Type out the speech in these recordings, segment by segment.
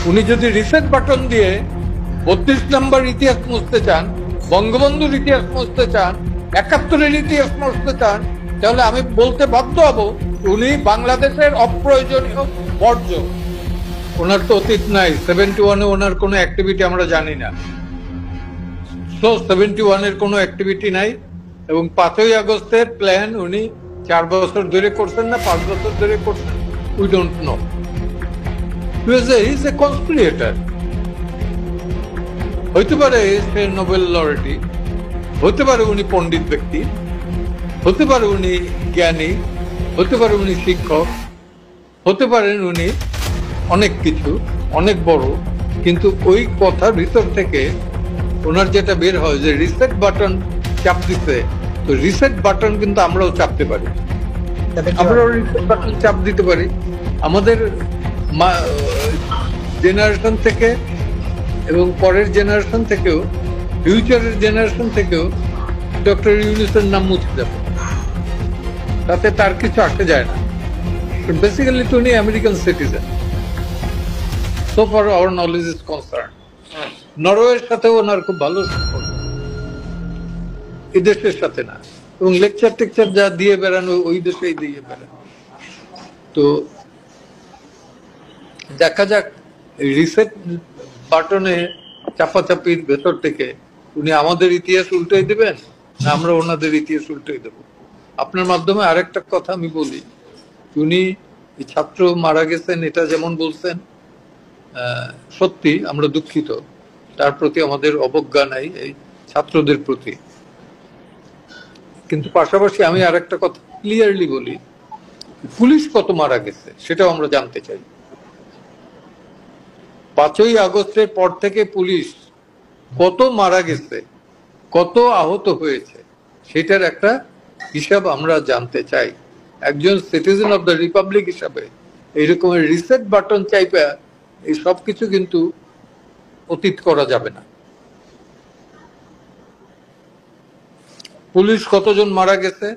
উনি যদি reset button দিয়ে 32 নম্বর ইতিহাস মুছতে চান, বঙ্গবন্ধুর ইতিহাস মুছতে চান, 71-এর ইতিহাস মুছতে চান, তাহলে আমি বলতে বাধ্য হব উনি বাংলাদেশের অপ্রয়োজনীয় বর্জ্য। ওনার তো অতীত নাই। 71-এ ওনার কোনো অ্যাক্টিভিটি আমরা জানি না। 71-এর কোনো অ্যাক্টিভিটি নাই এবং 5ই আগস্টের প্ল্যান উনি 4 বছর ধরে করছেন না 5 বছর ধরে করছেন, we don't know. He is a conspirator. হইতে পারে সে নোবেল লরেটি, হতে পারে উনি পণ্ডিত ব্যক্তি, হতে পারে উনি জ্ঞানী, হতে পারে উনি শিক্ষক, হতে পারেন উনি অনেক কিছু, অনেক বড়, কিন্তু ওই কথার ভিতর থেকে ওনার যেটা বের হয় যে রিসেট বাটন চাপ দিতে, তো রিসেট বাটন কিন্তু আমরাও চাপতে পারি, আমরাও রিসেট বাটন চাপ দিতে পারি। আমাদের জেনারেশন থেকে এবং পরের জেনারেশন থেকেও, ফিউচারের জেনারেশন থেকেও ডক্টর ইউনূসের নাম মুছে যাবে, তাতে তার কিছু আসে যায় না। বেসিক্যালি তো উনি American citizen, so far our knowledge is concerned. নরওয়ের সাথে ওনার খুব ভালো সম্পর্ক, এই দেশের সাথে না, এবং লেকচার টেকচার যা দিয়ে বেড়ানো ওই দেশেই দিয়ে বেড়ানো। তো দেখা যাক রিসেট বাটনে চাপাচাপির ভেতর থেকে উনি আমাদের ইতিহাস উল্টাই দেবেন না আমরা ওনাদের ইতিহাস উল্টাই দেব। আপনার মাধ্যমে আরেকটা কথা আমি বলি, উনি ছাত্র মারা গেছেন এটা যেমন বলছেন, সত্যি আমরা দুঃখিত, তার প্রতি আমাদের অবজ্ঞা নাই এই ছাত্রদের প্রতি। কিন্তু পাশাপাশি আমি আরেকটা কথা ক্লিয়ারলি বলি, পুলিশ কত মারা গেছে সেটাও আমরা জানতে চাই। 5ই আগস্টের পর থেকে পুলিশ কত মারা গেছে, কত আহত হয়েছে, সেটার একটা হিসাব আমরা জানতে চাই। একজন সিটিজেন অফ দ্য রিপাবলিক হিসাবে এইরকম রিসেট বাটন চাইপা এই সব কিছু কিন্তু অতীত করা যাবে না। পুলিশ কতজন মারা গেছে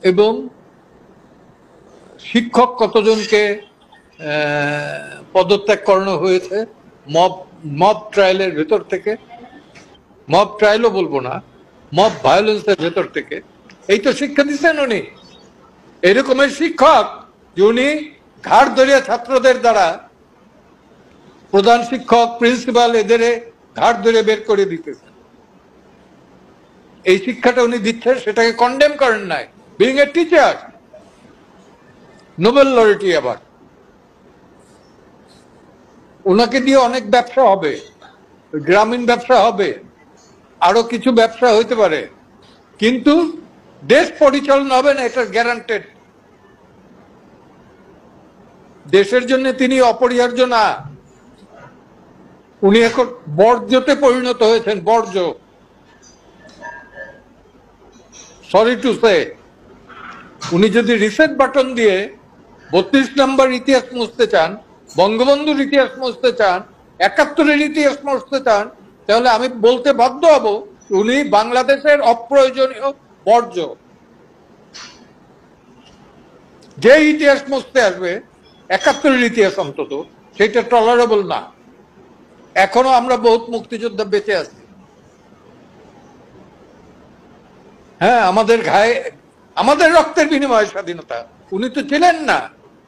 এবং শিক্ষক কতজনকে পদত্যাগ করানো হয়েছে মব ট্রায়ালের ভেতর থেকে, মব ট্রায়ালও বলবো না, মব ভায়োলেন্সের ভেতর থেকে, এই তো শিক্ষা দিচ্ছেন উনি। এরকমের শিক্ষক যে উনি ঘাড় ধরিয়া ছাত্রদের দ্বারা, প্রধান শিক্ষক প্রিন্সিপাল এদের ঘাড় ধরে বের করে দিতেছেন, এই শিক্ষাটা উনি দিচ্ছেন, সেটাকে কন্ডেম করেন নাই। বিং এ টিচার, নোবেল লরেটি, আবার ওনাকে দিয়ে অনেক ব্যবসা হবে, গ্রামীণ ব্যবসা হবে, আরো কিছু ব্যবসা হইতে পারে, কিন্তু দেশ পরিচালনা হবে না, এটা গ্যারান্টেড। দেশের জন্য তিনি অপরিহার্য না, উনি এখন বর্জ্যতে পরিণত হয়েছেন, বর্জ্য। সরি টু সে, উনি যদি রিসেট বাটন দিয়ে 32 নম্বর ইতিহাস মুছতে চান, বঙ্গবন্ধুর ইতিহাস মুছতে চান, 71-এর ইতিহাস মুছতে চান, তাহলে আমি বলতে বাধ্য হব উনি বাংলাদেশের অপ্রয়োজনীয় বর্জ্য। যে ইতিহাস মুছতে আসবে 71-এর ইতিহাস অন্তত, সেটা টলারেবল না। এখনো আমরা বহুত মুক্তিযোদ্ধা বেঁচে আছি। হ্যাঁ, আমাদের গায়ে, আমাদের রক্তের বিনিময়ে স্বাধীনতা। উনি তো ছিলেন না,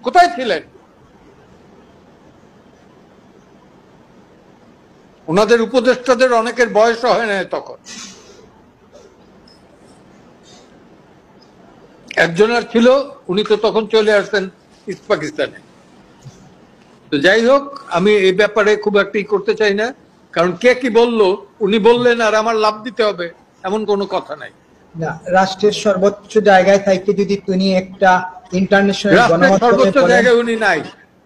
কোথায় ছিলেন? ওনাদের উপদেষ্টাদের অনেকের বয়স হয় না তখন। একজনের ছিল, উনি তো তখন চলে আসছেন ইস্ট পাকিস্তানে। তো যাই হোক, আমি এই ব্যাপারে খুব একটা করতে চাই না, কারণ কে কি বললো, উনি বললেন আর আমার লাভ দিতে হবে এমন কোনো কথা নাই। না, রাষ্ট্রের সর্বোচ্চ জায়গায় থাকতে যদি তিনি একটা ইন্টারন্যাশনাল সর্বোচ্চ জায়গায় উনি নাই,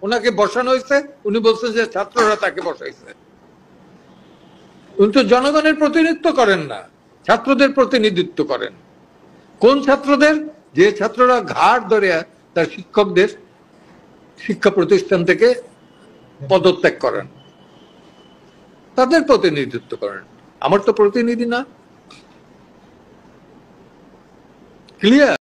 ওনাকে বসানো হয়েছে, উনি বলছেন যে ছাত্ররা তাকে বসাইছে। উনি তো জনগণের প্রতিনিধিত্ব করেন না, ছাত্রদের প্রতিনিধিত্ব করেন। কোন ছাত্রদের? যে ছাত্ররা ঘাড় ধরে তার শিক্ষকদের শিক্ষা প্রতিষ্ঠান থেকে পদত্যাগ করেন, তাদের প্রতিনিধিত্ব করেন। আমার তো প্রতিনিধি না। ক্লিয়ার?